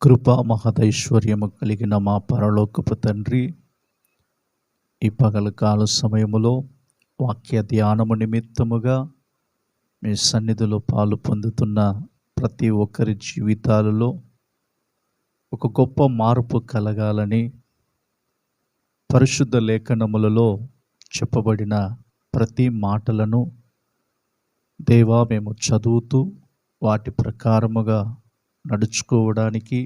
కృపా మహదైశ్వర్యము కలిగిన మా పరలోకపు తండ్రి, ఈ పగలకాల సమయములో వాక్య ధ్యానము నిమిత్తముగా మీ సన్నిధిలో పాలు పొందుతున్న ప్రతి ఒక్కరి జీవితాలలో ఒక గొప్ప మార్పు కలగాలని పరిశుద్ధ లేఖనములలో చెప్పబడిన ప్రతి మాటలను దేవా మేము చదువుతూ వాటి ప్రకారముగా నడుచుకోవడానికి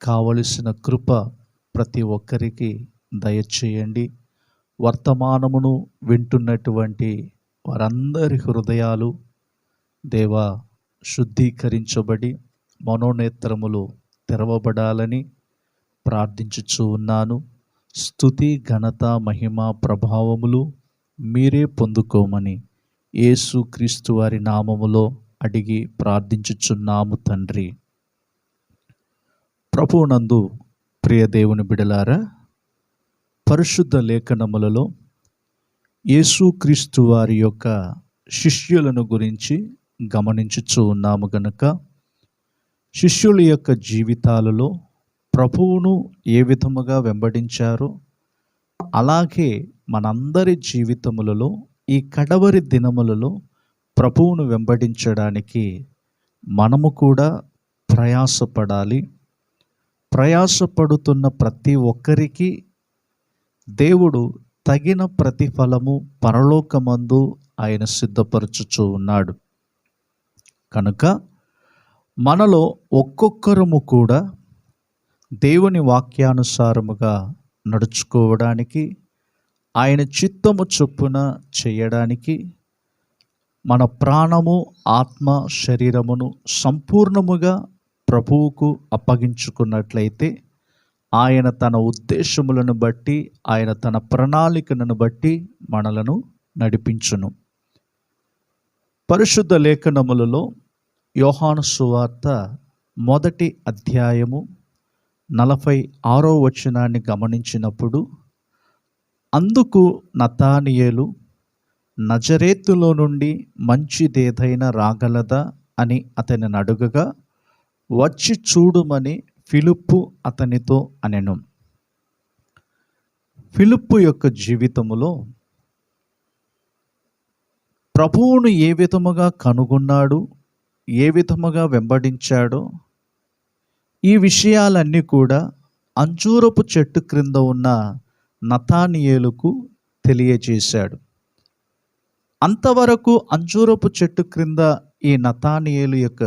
కావలసిన కృప ప్రతి ఒక్కరికి దయచేయండి. వర్తమానమును వింటున్నటువంటి వారందరి హృదయాలు దేవా శుద్ధీకరించబడి మనోనేత్రములు తెరవబడాలని ప్రార్థించుచూ ఉన్నాను. స్తుతి, ఘనత, మహిమ, ప్రభావములు మీరే పొందుకోమని యేసు క్రీస్తు వారి నామములో అడిగి ప్రార్థించుచున్నాము తండ్రి. ప్రభువునందు ప్రియ దేవుని బిడలారా, పరిశుద్ధ లేఖనములలో యేసు క్రీస్తు వారి యొక్క శిష్యులను గురించి గమనించుచూ ఉన్నాము గనుక శిష్యుల యొక్క జీవితాలలో ప్రభువును ఏ విధముగా వెంబడించారో అలాగే మనందరి జీవితములలో ఈ కడవరి దినములలో ప్రభువును వెంబడించడానికి మనము కూడా ప్రయాసపడాలి. ప్రయాసపడుతున్న ప్రతి ఒక్కరికి దేవుడు తగిన ప్రతిఫలము పరలోకమందు ఆయన సిద్ధపరచుచూ ఉన్నాడు. కనుక మనలో ఒక్కొక్కరము కూడా దేవుని వాక్యానుసారముగా నడుచుకోవడానికి, ఆయన చిత్తము చొప్పున చేయడానికి మన ప్రాణము, ఆత్మ, శరీరమును సంపూర్ణముగా ప్రభువుకు అప్పగించుకున్నట్లయితే ఆయన తన ఉద్దేశములను బట్టి, ఆయన తన ప్రణాళికలను బట్టి మనలను నడిపించును. పరిశుద్ధ లేఖనములలో యోహాను సువార్త 1వ అధ్యాయము 46వ వచనాన్ని గమనించినప్పుడు, అందుకు నతానియేలు, నజరేతులో నుండి మంచిదేదైనా రాగలదా అని అతనిని అడుగగా, వచ్చి చూడుమని ఫిలిప్పు అతనితో అనెను. ఫిలిప్పు యొక్క జీవితములో ప్రభువును ఏ విధముగా కనుగొన్నాడు, ఏ విధముగా వెంబడించాడో ఈ విషయాలన్నీ కూడా అంజూరపు చెట్టు క్రింద ఉన్న నతానియేలుకు తెలియజేశాడు. అంతవరకు అంజూరపు చెట్టు క్రింద ఈ నతానియేలు యొక్క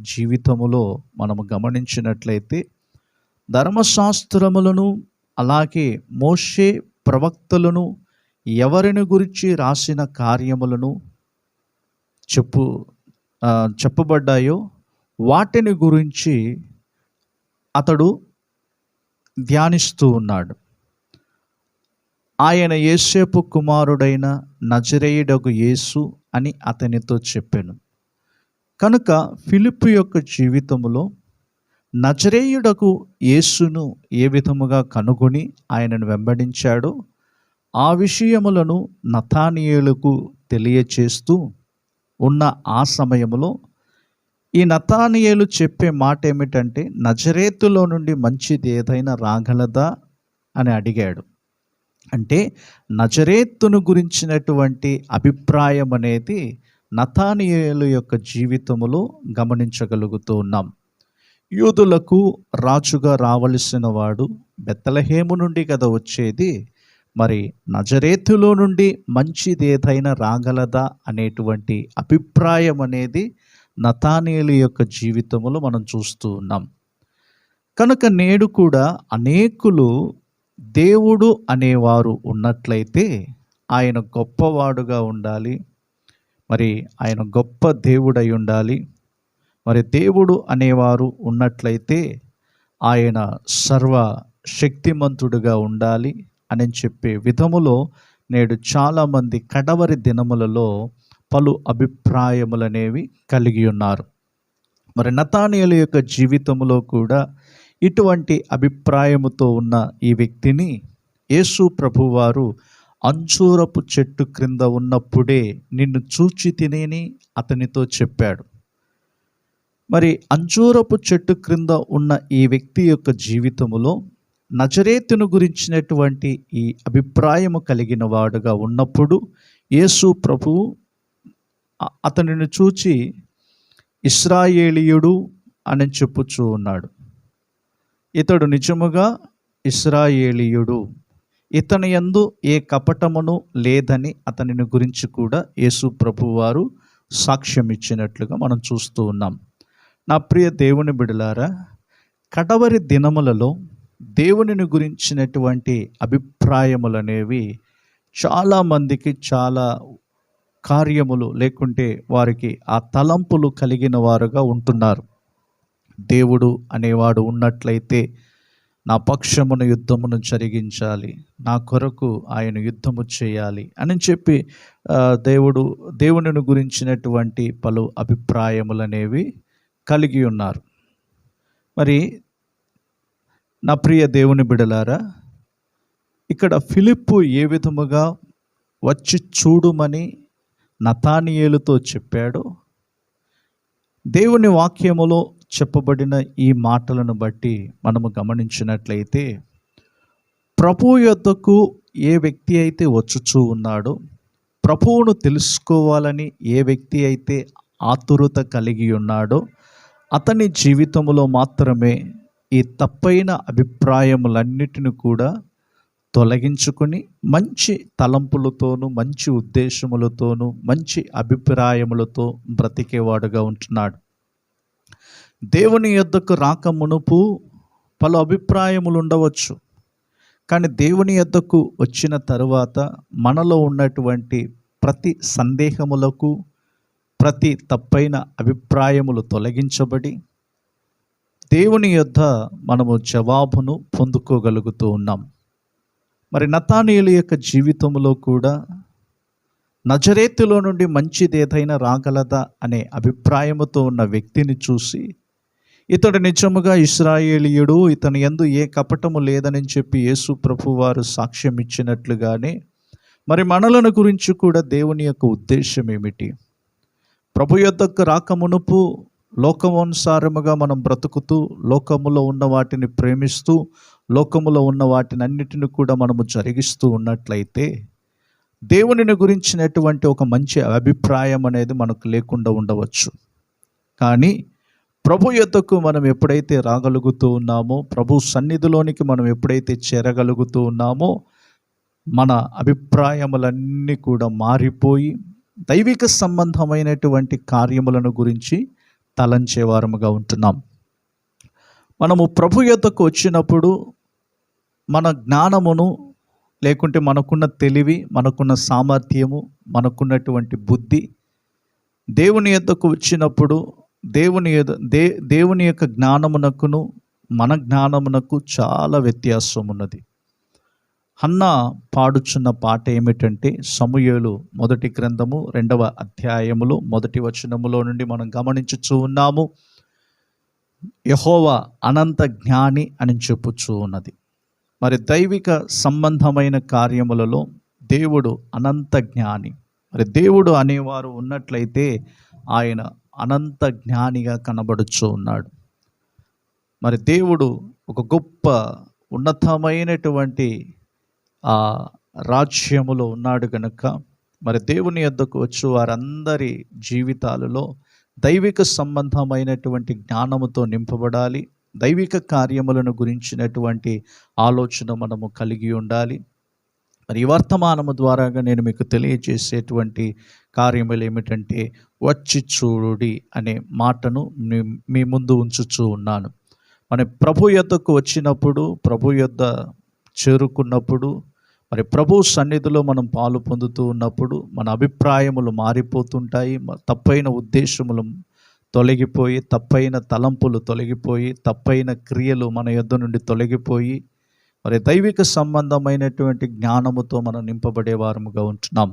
జీవితములో మనము గమనించినట్లయితే ధర్మశాస్త్రములను అలాగే మోషే ప్రవక్తలను ఎవరిని గురించి రాసిన కార్యములను చెప్పబడ్డాయో వాటిని గురించి అతడు ధ్యానిస్తూ ఉన్నాడు. ఆయన యోసేపు కుమారుడైన నజరేయుడగు యేసు అని అతనితో చెప్పాను. కనుక ఫిలిప్పు యొక్క జీవితంలో నజరేయుడకు యేసును ఏ విధముగా కనుగొని ఆయనను వెంబడించాడో ఆ విషయములను నతానియేలుకు తెలియచేస్తూ ఉన్న ఆ సమయంలో ఈ నతానియేలు చెప్పే మాట ఏమిటంటే, నజరేతులో నుండి మంచిది ఏదైనా రాగలదా అని అడిగాడు. అంటే నజరేతును గురించినటువంటి అభిప్రాయం అనేది నతానియేలు యొక్క జీవితములో గమనించగలుగుతూ ఉన్నాం. యూదులకు రాజుగా రావలసిన వాడు బెత్లెహేము నుండి కదా వచ్చేది, మరి నజరేతులో నుండి మంచిదేదైనా రాగలదా అనేటువంటి అభిప్రాయం అనేది నతానియేలు యొక్క జీవితంలో మనం చూస్తూ ఉన్నాం. కనుక నేడు కూడా అనేకులు దేవుడు అనేవారు ఉన్నట్లయితే ఆయన గొప్పవాడుగా ఉండాలి, మరి ఆయన గొప్ప దేవుడై ఉండాలి, మరి దేవుడు అనేవారు ఉన్నట్లయితే ఆయన సర్వ శక్తిమంతుడుగా ఉండాలి అని చెప్పే విధములో నేడు చాలామంది కడవరి దినములలో పలు అభిప్రాయములనేవి కలిగి ఉన్నారు. మరి నతానియేలు యొక్క జీవితంలో కూడా ఇటువంటి అభిప్రాయముతో ఉన్న ఈ వ్యక్తిని యేసు ప్రభువారు అంజూరపు చెట్టు క్రింద ఉన్నప్పుడే నిన్ను చూచి తినేని అతనితో చెప్పాడు. మరి అంజూరపు చెట్టు క్రింద ఉన్న ఈ వ్యక్తి యొక్క జీవితములో నజరేతును గురించినటువంటి ఈ అభిప్రాయము కలిగిన వాడుగా ఉన్నప్పుడు యేసు ప్రభువు అతనిని చూచి ఇశ్రాయేలీయుడు అని చెప్పుచూ ఉన్నాడు. ఇతడు నిజముగా ఇశ్రాయేలీయుడు, ఇతని యందు ఏ కపటమును లేదని అతనిని గురించి కూడా యేసు ప్రభువారు సాక్ష్యం ఇచ్చినట్లుగా మనం చూస్తూ ఉన్నాం. నా ప్రియ దేవుని బిడ్డలారా, కడవరి దినములలో దేవునిని గురించినటువంటి అభిప్రాయములు అనేవి చాలామందికి చాలా కార్యములు లేకుంటే వారికి ఆ తలంపులు కలిగిన వారుగా ఉంటున్నారు. దేవుడు అనేవాడు ఉన్నట్లయితే నా పక్షమును యుద్ధమును జరిగించాలి, నా కొరకు ఆయన యుద్ధము చేయాలి అని చెప్పి దేవునిని గురించినటువంటి పలు అభిప్రాయములు అనేవి కలిగి ఉన్నారు. మరి నా ప్రియ దేవుని బిడలారా, ఇక్కడ ఫిలిప్పు ఏ విధముగా వచ్చి చూడుమని నతానియేలుతో చెప్పాడో, దేవుని వాక్యములో చెప్పబడిన ఈ మాటలను బట్టి మనము గమనించినట్లయితే, ప్రభువు యొద్దకు ఏ వ్యక్తి అయితే వచ్చుచూ ఉన్నాడో, ప్రభువును తెలుసుకోవాలని ఏ వ్యక్తి అయితే ఆతురత కలిగి ఉన్నాడో, అతని జీవితంలో మాత్రమే ఈ తప్పైన అభిప్రాయములన్నిటిని కూడా తొలగించుకొని మంచి తలంపులతోనూ మంచి ఉద్దేశములతోనూ మంచి అభిప్రాయములతో బ్రతికేవాడుగా ఉంటున్నాడు. దేవుని యొద్దకు రాక మునుపు పలు అభిప్రాయములు ఉండవచ్చు, కానీ దేవుని యొద్దకు వచ్చిన తరువాత మనలో ఉన్నటువంటి ప్రతి సందేహములకు, ప్రతి తప్పైన అభిప్రాయములు తొలగించబడి దేవుని యొద్ద మనము జవాబును పొందుకోగలుగుతూ ఉన్నాం. మరి నతానీయుల యొక్క జీవితంలో కూడా నజరేతులో నుండి మంచిదేదైనా రాగలదా అనే అభిప్రాయముతో ఉన్న వ్యక్తిని చూసి, ఇతడు నిజముగా ఇశ్రాయేలీయుడు, ఇతని యందు ఏ కపటము లేదని చెప్పి యేసు ప్రభువారు సాక్ష్యం ఇచ్చినట్లుగానే మరి మనలను గురించి కూడా దేవుని యొక్క ఉద్దేశం ఏమిటి? ప్రభు యొద్దకు రాకమునుపు లోకమానుసారముగా మనం బ్రతుకుతూ, లోకములో ఉన్న వాటిని ప్రేమిస్తూ, లోకములో ఉన్న వాటిని అన్నిటిని కూడా మనము జరిగిస్తూ ఉన్నట్లయితే దేవునిని గురించినటువంటి ఒక మంచి అభిప్రాయం అనేది మనకు లేకుండా ఉండవచ్చు. కానీ ప్రభు యొద్దకు మనం ఎప్పుడైతే రాగలుగుతూ ఉన్నామో, ప్రభు సన్నిధిలోనికి మనం ఎప్పుడైతే చేరగలుగుతూ ఉన్నామో, మన అభిప్రాయములన్నీ కూడా మారిపోయి దైవిక సంబంధమైనటువంటి కార్యములను గురించి తలంచేవారముగా ఉంటున్నాం. మనము ప్రభు యొద్దకు వచ్చినప్పుడు మన జ్ఞానమును లేకుంటే మనకున్న తెలివి, మనకున్న సామర్థ్యము, మనకున్నటువంటి బుద్ధి దేవుని యొద్దకు వచ్చినప్పుడు దేవుని యొక్క జ్ఞానమునకును మన జ్ఞానమునకు చాలా వ్యత్యాసం ఉన్నది. హన్నా పాడుచున్న పాట ఏమిటంటే, సమూయేలు మొదటి గ్రంథము 2వ అధ్యాయములో 1వ వచనములో నుండి మనం గమనించుచూ ఉన్నాము. యెహోవా అనంత జ్ఞాని అని చెప్పుచూ ఉన్నది. మరి దైవిక సంబంధమైన కార్యములలో దేవుడు అనంత జ్ఞాని. మరి దేవుడు అనేవారు ఉన్నట్లయితే ఆయన అనంత జ్ఞానిగా కనబడుచూ ఉన్నాడు. మరి దేవుడు ఒక గొప్ప ఉన్నతమైనటువంటి ఆ రాజ్యములో ఉన్నాడు కనుక, మరి దేవుని యొద్దకు వచ్చి వారందరి జీవితాలలో దైవిక సంబంధమైనటువంటి జ్ఞానముతో నింపబడాలి. దైవిక కార్యములను గురించినటువంటి ఆలోచన మనము కలిగి ఉండాలి. మరి ఈ వర్తమానము ద్వారాగా నేను మీకు తెలియజేసేటువంటి కార్యములు ఏమిటంటే, వచ్చి చూడుడి అనే మాటను మీ ముందు ఉంచుచూ ఉన్నాను. మన ప్రభు యొద్దకు వచ్చినప్పుడు, ప్రభు యొద్ద చేరుకున్నప్పుడు, మరి ప్రభు సన్నిధిలో మనం పాలు పొందుతూ ఉన్నప్పుడు మన అభిప్రాయములు మారిపోతుంటాయి. తప్పైన ఉద్దేశములు తొలగిపోయి, తప్పైన తలంపులు తొలగిపోయి, తప్పైన క్రియలు మన యొద్ద నుండి తొలగిపోయి, మరి దైవిక సంబంధమైనటువంటి జ్ఞానముతో మనం నింపబడే వారముగా ఉంటున్నాం.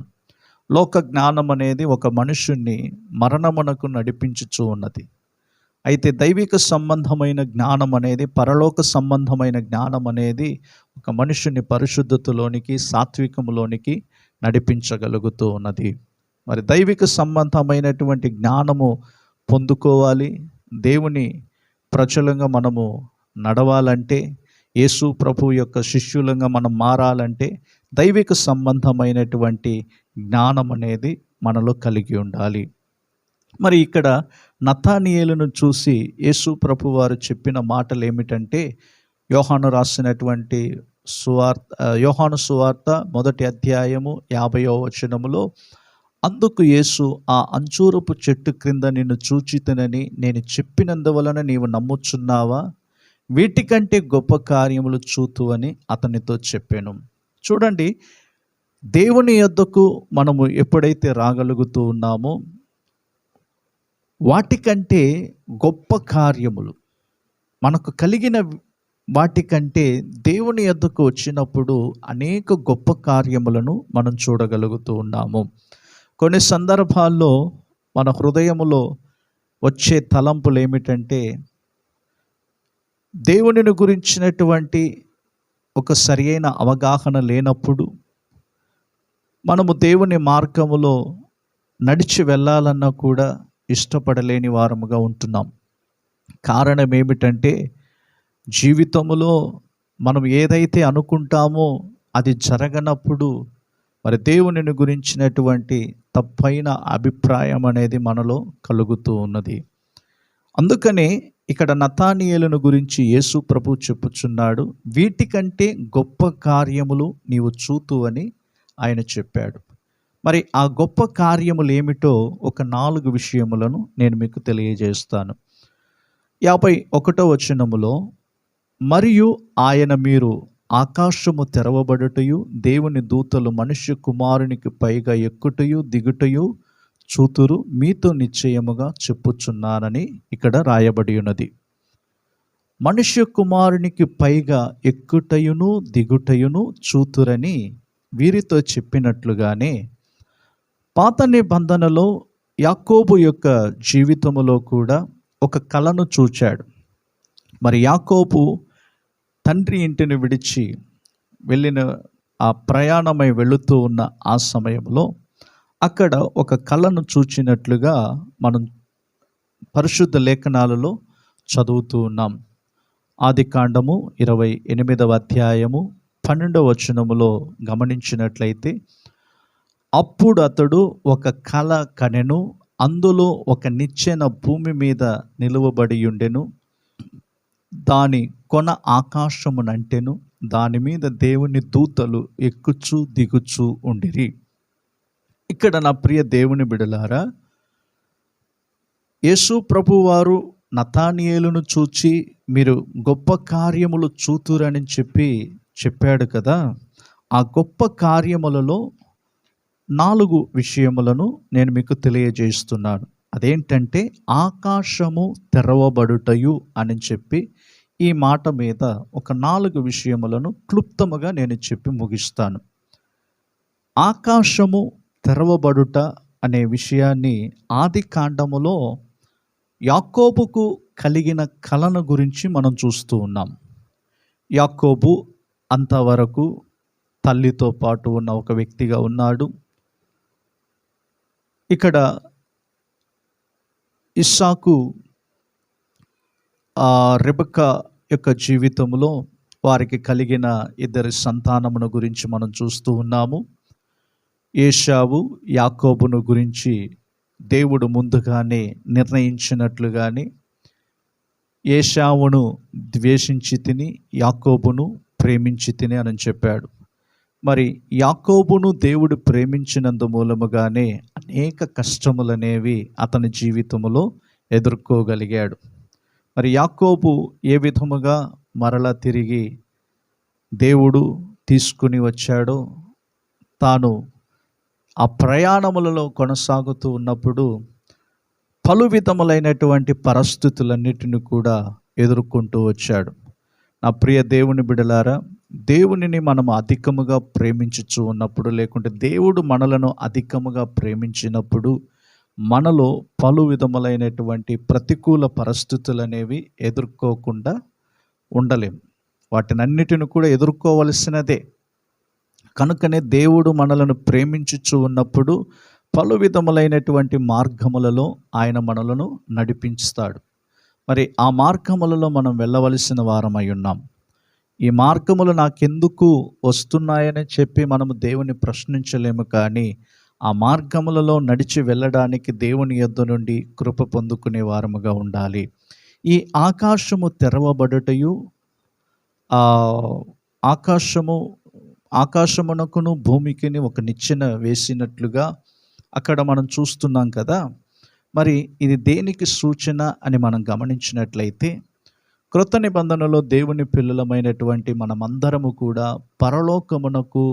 లోక జ్ఞానం అనేది ఒక మనుషుణ్ణి మరణమునకు నడిపించుచూ ఉన్నది. అయితే దైవిక సంబంధమైన జ్ఞానం అనేది, పరలోక సంబంధమైన జ్ఞానం అనేది ఒక మనుషుని పరిశుద్ధతలోనికి, సాత్వికములోనికి నడిపించగలుగుతూ ఉన్నది. మరి దైవిక సంబంధమైనటువంటి జ్ఞానము పొందుకోవాలి, దేవుని ప్రజలంగా మనము నడవాలంటే, యేసు ప్రభు యొక్క శిష్యులంగా మనం మారాలంటే దైవిక సంబంధమైనటువంటి జ్ఞానం అనేది మనలో కలిగి ఉండాలి. మరి ఇక్కడ నతానీయేలును చూసి యేసు ప్రభు వారు చెప్పిన మాటలు ఏమిటంటే, యోహాను రాసినటువంటి యోహాను సువార్త 1వ అధ్యాయము 50వ వచనములో, అందుకు యేసు, ఆ అంజూరపు చెట్టు క్రింద నిన్ను చూచితినని నేను చెప్పినందువలన నీవు నమ్ముచున్నావా? వీటికంటే గొప్ప కార్యములు చూతు అని అతనితో చెప్పాను. చూడండి, దేవుని యొద్దకు మనము ఎప్పుడైతే రాగలుగుతూ ఉన్నామో వాటికంటే గొప్ప కార్యములు మనకు కలిగిన వాటికంటే దేవుని యొద్దకు వచ్చినప్పుడు అనేక గొప్ప కార్యములను మనం చూడగలుగుతూ ఉన్నాము. కొన్ని సందర్భాల్లో మన హృదయములో వచ్చే తలంపులు ఏమిటంటే, దేవునిని గురించినటువంటి ఒక సరియైన అవగాహన లేనప్పుడు మనము దేవుని మార్గములో నడిచి వెళ్ళాలన్నా కూడా ఇష్టపడలేని వారముగా ఉంటున్నాం. కారణం ఏమిటంటే, జీవితంలో మనం ఏదైతే అనుకుంటామో అది జరగనప్పుడు మరి దేవునిని గురించినటువంటి తప్పైన అభిప్రాయం అనేది మనలో కలుగుతూ ఉన్నది. అందుకనే ఇక్కడ నతానీయేలును గురించి యేసు ప్రభు చెప్పుచున్నాడు, వీటికంటే గొప్ప కార్యములు నీవు చూతు అని ఆయన చెప్పాడు. మరి ఆ గొప్ప కార్యములు ఏమిటో ఒక 4 విషయములను నేను మీకు తెలియజేస్తాను. 51వ వచనములో, మరియు ఆయన మీరు ఆకాశము తెరవబడుటయు దేవుని దూతలు మనుష్య కుమారునికి పైగా ఎక్కుటయు దిగుటయు చూతురు, మీతో నిశ్చయముగా చెప్పుచున్నానని ఇక్కడ రాయబడి ఉన్నది. మనుష్య కుమారునికి పైగా ఎక్కుటయును దిగుటయును చూతురని వీరితో చెప్పినట్లుగానే పాత నిబంధనలో యాకోబు యొక్క జీవితములో కూడా ఒక కలను చూచాడు. మరి యాకోబు తండ్రి ఇంటిని విడిచి వెళ్ళిన ఆ ప్రయాణమై వెళుతూ ఉన్న ఆ సమయంలో అక్కడ ఒక కలను చూచినట్లుగా మనం పరిశుద్ధ లేఖనాలలో చదువుతూ ఉన్నాం. ఆదికాండము 28వ అధ్యాయము 12వ వచనములో గమనించినట్లయితే, అప్పుడు అతడు ఒక కల కనెను, అందులో ఒక నిచ్చెన భూమి మీద నిలువబడి ఉండెను, దాని కొన ఆకాశమునంటెను, దాని మీద దేవుని దూతలు ఎక్కుచూ దిగుచూ ఉండిరి. ఇక్కడ నా ప్రియ దేవుని బిడలారా, యేసు ప్రభువారు నతానీయేలును చూచి మీరు గొప్ప కార్యములు చూతురని చెప్పాడు కదా. ఆ గొప్ప కార్యములలో 4 విషయములను నేను మీకు తెలియజేస్తున్నాను. అదేంటంటే, ఆకాశము తెరవబడుటయు అని చెప్పి ఈ మాట మీద ఒక 4 విషయములను క్లుప్తముగా నేను చెప్పి ముగిస్తాను. ఆకాశము తెరవబడుట అనే విషయాన్ని ఆదికాండములో యాకోబుకు కలిగిన కలను గురించి మనం చూస్తూ ఉన్నాం. యాకోబు అంతవరకు తల్లితో పాటు ఉన్న ఒక వ్యక్తిగా ఉన్నాడు. ఇక్కడ ఇస్సాకు రెబెక్కా యొక్క జీవితంలో వారికి కలిగిన 2 సంతానమును గురించి మనం చూస్తూ ఉన్నాము. ఏశావు యాకోబును గురించి దేవుడు ముందుగానే నిర్ణయించినట్లుగానే ఏశావును ద్వేషించి తిని యాకోబును ప్రేమించి తిని అని చెప్పాడు. మరి యాకోబును దేవుడు ప్రేమించినందు మూలముగానే అనేక కష్టములనేవి అతని జీవితంలో ఎదుర్కోగలిగాడు. మరి యాకోబు ఏ విధముగా మరలా తిరిగి దేవుడు తీసుకుని వచ్చాడో, తాను ఆ ప్రయాణములలో కొనసాగుతూ ఉన్నప్పుడు పలు విధములైనటువంటి పరిస్థితులన్నిటిని కూడా ఎదుర్కొంటూ వచ్చాడు. నా ప్రియ దేవుని బిడలారా, దేవునిని మనం అధికముగా ప్రేమించుచు ఉన్నప్పుడు, లేకుంటే దేవుడు మనలను అధికముగా ప్రేమించినప్పుడు మనలో పలు విధములైనటువంటి ప్రతికూల పరిస్థితులు అనేవి ఎదుర్కోకుండా ఉండలేం. వాటినన్నిటిని కూడా ఎదుర్కోవలసినదే. కనుకనే దేవుడు మనలను ప్రేమించుచు ఉన్నప్పుడు పలు విధములైనటువంటి మార్గములలో ఆయన మనలను నడిపిస్తాడు. మరి ఆ మార్గములలో మనం వెళ్ళవలసిన వారమై ఉన్నాం. ఈ మార్గములు నాకెందుకు వస్తున్నాయని చెప్పి మనము దేవుని ప్రశ్నించలేము, కానీ ఆ మార్గములలో నడిచి వెళ్ళడానికి దేవుని యొద్ద నుండి కృప పొందుకునే వారముగా ఉండాలి. ఈ ఆకాశము తెరవబడుటయు, ఆ ఆకాశము ఆకాశమునకును భూమికిని ఒక నిచ్చెన వేసినట్లుగా అక్కడ మనం చూస్తున్నాం కదా. మరి ఇది దేనికి సూచన అని మనం గమనించినట్లయితే, క్రొత్త నిబంధనలో దేవుని పిల్లలమైనటువంటి మనమందరము కూడా పరలోకమునకు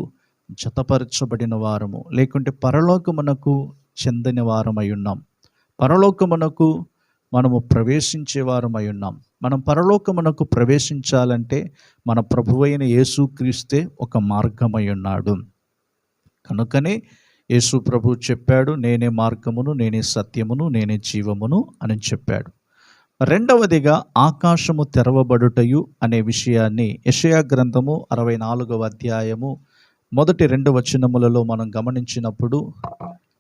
జతపరచబడిన వారము, లేకుంటే పరలోకమునకు చెందిన వారమై ఉన్నాం. పరలోకమునకు మనము ప్రవేశించే వారమై ఉన్నాం. మనం పరలోకమునకు ప్రవేశించాలంటే మన ప్రభువైన యేసుక్రీస్తే ఒక మార్గమై ఉన్నాడు. కనుకనే యేసు ప్రభు చెప్పాడు, నేనే మార్గమును, నేనే సత్యమును, నేనే జీవమును అని చెప్పాడు. రెండవదిగా ఆకాశము తెరవబడుటయు అనే విషయాన్ని యెషయా గ్రంథము 64వ అధ్యాయము మొదటి 2 వచనములలో మనం గమనించినప్పుడు,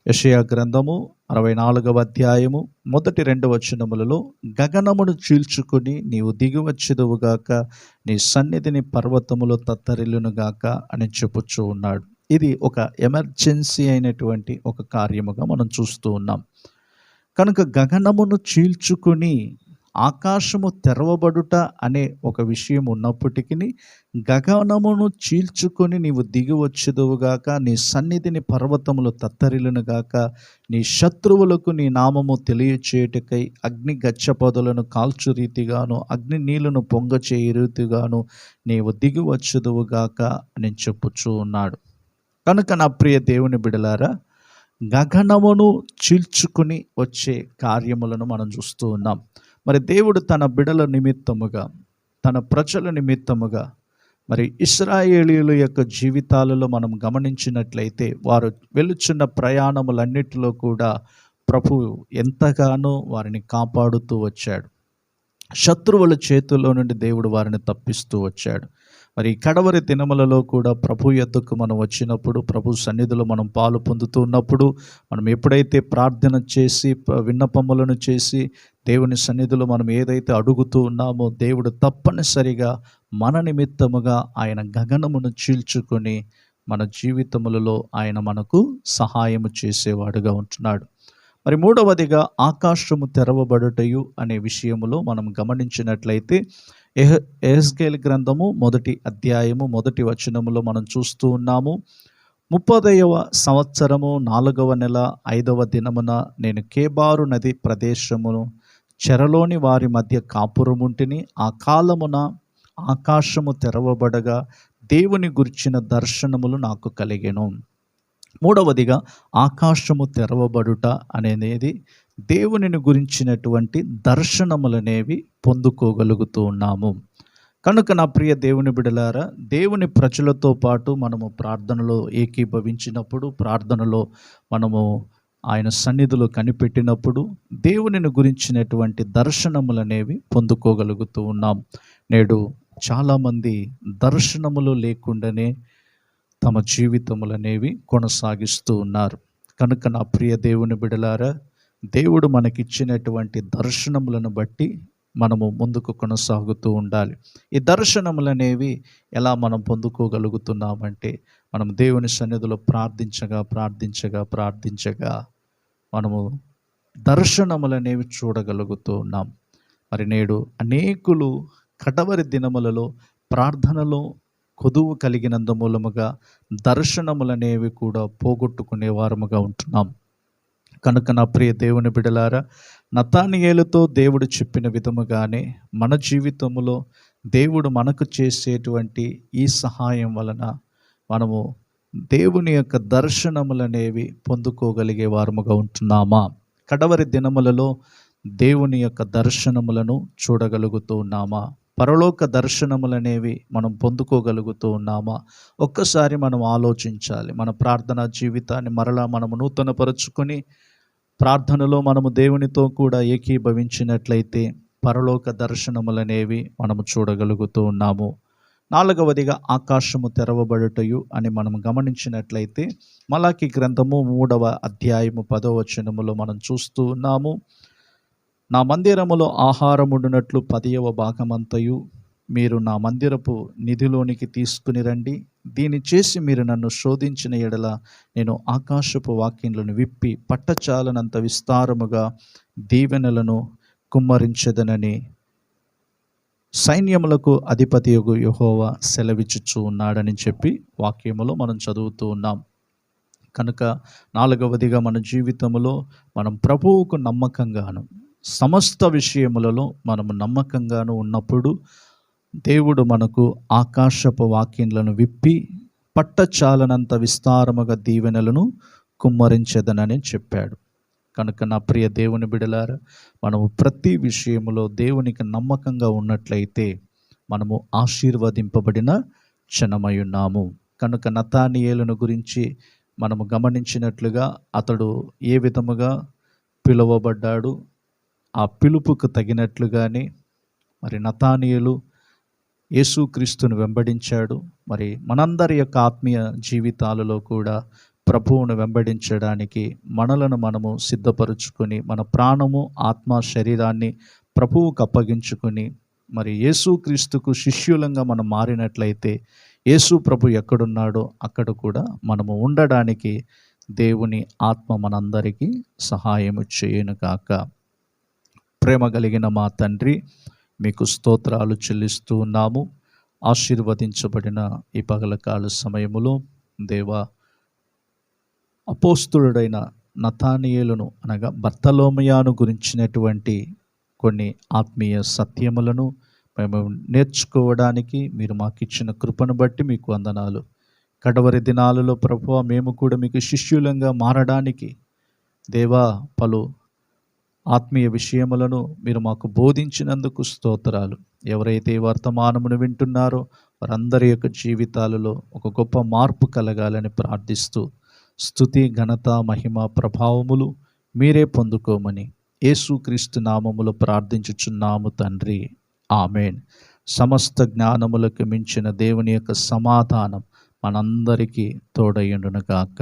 యెషయా గ్రంథము 64వ అధ్యాయము మొదటి 2 వచనములలో, గగనమును చీల్చుకుని నీవు దిగివచ్చెదవుగాక, నీ సన్నిధిని పర్వతములో తత్తరిల్లునుగాక అని చెప్పుచూ ఉన్నాడు. ఇది ఒక ఎమర్జెన్సీ అయినటువంటి ఒక కార్యముగా మనం చూస్తూ ఉన్నాం. కనుక గగనమును చీల్చుకుని ఆకాశము తెరవబడుట అనే ఒక విషయం ఉన్నప్పటికీ, గగనమును చీల్చుకొని నీవు దిగి వచ్చేదువుగాక, నీ సన్నిధిని పర్వతములు తత్తరిల్లునుగాక, నీ శత్రువులకు నీ నామము తెలియచేయుటకై అగ్ని గచ్చపొదలను కాల్చు రీతిగాను, అగ్ని నీళ్లను పొంగచేయ రీతిగాను నీవు దిగి వచ్చేదువుగాక అని చెప్పుచూ ఉన్నాడు. కనుక నా ప్రియ దేవుని బిడలారా, గగనమును చీల్చుకుని వచ్చే కార్యములను మనం చూస్తూ ఉన్నాం. మరి దేవుడు తన బిడల నిమిత్తముగా, తన ప్రజల నిమిత్తముగా, మరి ఇశ్రాయేలీయుల యొక్క జీవితాలలో మనం గమనించినట్లయితే, వారు వెలుచున్న ప్రయాణములన్నిటిలో కూడా ప్రభువు ఎంతగానో వారిని కాపాడుతూ వచ్చాడు. శత్రువుల చేతుల్లో నుండి దేవుడు వారిని తప్పిస్తూ వచ్చాడు. మరి కడవరి దినములలో కూడా ప్రభు యొద్దకు మనం వచ్చినప్పుడు, ప్రభు సన్నిధిలో మనం పాలు పొందుతూ ఉన్నప్పుడు, మనం ఎప్పుడైతే ప్రార్థన చేసి విన్నపములను చేసి దేవుని సన్నిధిలో మనం ఏదైతే అడుగుతూ ఉన్నామో, దేవుడు తప్పనిసరిగా మన నిమిత్తముగా ఆయన గగనమును చీల్చుకొని మన జీవితములలో ఆయన మనకు సహాయము చేసేవాడుగా ఉంటున్నాడు. మరి మూడవదిగా ఆకాశము తెరవబడుటయు అనే విషయములో మనం గమనించినట్లయితే, యెహెజ్కేలు గ్రంథము 1వ అధ్యాయము 1వ వచనములో మనం చూస్తూ ఉన్నాము. 30వ సంవత్సరము 4వ నెల 5వ దినమున నేను కేబారు నది ప్రదేశమును చెరలోని వారి మధ్య కాపురముంటిని. ఆ కాలమున ఆకాశము తెరవబడగా దేవుని గురించిన దర్శనములు నాకు కలిగెను. మూడవదిగా ఆకాశము తెరవబడుట అనేది దేవునిని గురించినటువంటి దర్శనములనేవి పొందుకోగలుగుతూ ఉన్నాము. కనుక నా ప్రియ దేవుని బిడలారా, దేవుని ప్రజలతో పాటు మనము ప్రార్థనలో ఏకీభవించినప్పుడు, ప్రార్థనలో మనము ఆయన సన్నిధిలో కనిపెట్టినప్పుడు దేవునిని గురించినటువంటి దర్శనములనేవి పొందుకోగలుగుతూ ఉన్నాం. నేడు చాలామంది దర్శనములు లేకుండానే తమ జీవితములనేవి కొనసాగిస్తూ ఉన్నారు. కనుక నా ప్రియ దేవుని బిడలారా, దేవుడు మనకిచ్చినటువంటి దర్శనములను బట్టి మనము ముందుకు కొనసాగుతూ ఉండాలి. ఈ దర్శనములనేవి ఎలా మనం పొందుకోగలుగుతున్నామంటే, మనం దేవుని సన్నిధిలో ప్రార్థించగా మనము దర్శనములనేవి చూడగలుగుతూ ఉన్నాం. మరి నేడు అనేకులు కడవరి దినములలో ప్రార్థనలో కొదువు కలిగినంత మూలముగా దర్శనములనేవి కూడా పోగొట్టుకునే వారముగా ఉంటున్నాం. కనుక నా ప్రియ దేవుని బిడలారా, నతానియేలుతో దేవుడు చెప్పిన విధముగానే మన జీవితంలో దేవుడు మనకు చేసేటువంటి ఈ సహాయం వలన మనము దేవుని యొక్క దర్శనములనేవి పొందుకోగలిగే వారముగా ఉంటున్నామా? కడవరి దినములలో దేవుని యొక్క దర్శనములను చూడగలుగుతూ ఉన్నామా? పరలోక దర్శనములనేవి మనం పొందుకోగలుగుతూ ఉన్నామా? ఒక్కసారి మనం ఆలోచించాలి. మన ప్రార్థనా జీవితాన్ని మరలా మనము నూతనపరుచుకొని ప్రార్థనలో మనము దేవునితో కూడా ఏకీభవించినట్లయితే పరలోక దర్శనములనేవి మనము చూడగలుగుతూ ఉన్నాము. నాలుగవదిగా ఆకాశము తెరవబడుటయు అని మనం గమనించినట్లయితే, మలాకి గ్రంథము 3వ అధ్యాయము 10వ వచనములో మనం చూస్తూ ఉన్నాము. నా మందిరములో ఆహారముండునట్లు 10వ భాగమంతయు మీరు నా మందిరపు నిధిలోనికి తీసుకుని రండి. దీన్ని చేసి మీరు నన్ను శోధించిన ఎడల నేను ఆకాశపు వాక్యములను విప్పి పట్టచాలనంత విస్తారముగా దీవెనలను కుమ్మరించెదనని సైన్యములకు అధిపతియగు యెహోవా సెలవిచ్చుచూ ఉన్నాడని చెప్పి వాక్యములో మనం చదువుతూ ఉన్నాం. కనుక 4వదిగా మన జీవితంలో మనం ప్రభువుకు నమ్మకంగాను సమస్త విషయములలో మనము నమ్మకంగాను ఉన్నప్పుడు దేవుడు మనకు ఆకాశపు వాక్యములను విప్పి పట్టచాలనంత విస్తారముగా దీవెనలను కుమ్మరించెదనని చెప్పాడు. కనుక నా ప్రియ దేవుని బిడలారా, మనము ప్రతి విషయములో దేవునికి నమ్మకంగా ఉన్నట్లయితే మనము ఆశీర్వదింపబడిన జనమై ఉన్నాము. కనుక నతానియేలును గురించి మనము గమనించినట్లుగా అతడు ఏ విధముగా పిలువబడ్డాడు, ఆ పిలుపుకు తగినట్లుగానే మరి నతానియేలు యేసుక్రీస్తును వెంబడించాడు. మరి మనందరి యొక్క ఆత్మీయ జీవితాలలో కూడా ప్రభువును వెంబడించడానికి మనలను మనము సిద్ధపరుచుకొని మన ప్రాణము ఆత్మ శరీరాన్ని ప్రభువుకు అప్పగించుకొని మరి యేసుక్రీస్తుకు శిష్యులంగా మనం మారినట్లయితే యేసు ప్రభు ఎక్కడున్నాడో అక్కడ కూడా మనము ఉండడానికి దేవుని ఆత్మ మనందరికీ సహాయము చేయును గాక. ప్రేమ కలిగిన మా తండ్రి, మీకు స్తోత్రాలు చెల్లిస్తూ ఉన్నాము. ఆశీర్వదించబడిన ఈ పగలకాల సమయములో దేవా, అపోస్తులుడైన నతానియేలును అనగా బర్తలోమయాను గురించినటువంటి కొన్ని ఆత్మీయ సత్యములను మేము నేర్చుకోవడానికి మీరు మాకు ఇచ్చిన కృపను బట్టి మీకు వందనాలు. కడవరి దినాలలో ప్రభువా, మేము కూడా మీకు శిష్యులంగా మారడానికి దేవా పలు ఆత్మీయ విషయములను మీరు మాకు బోధించినందుకు స్తోత్రాలు. ఎవరైతే వర్తమానమును వింటున్నారో వారందరి యొక్క జీవితాలలో ఒక గొప్ప మార్పు కలగాలని ప్రార్థిస్తూ స్తుతి ఘనత మహిమ ప్రభావములు మీరే పొందుకోమని యేసుక్రీస్తు నామములో ప్రార్థించుచున్నాము తండ్రి, ఆమేన్. సమస్త జ్ఞానములకు మించిన దేవుని యొక్క సమాధానం మనందరికీ తోడయ్యుండును గాక.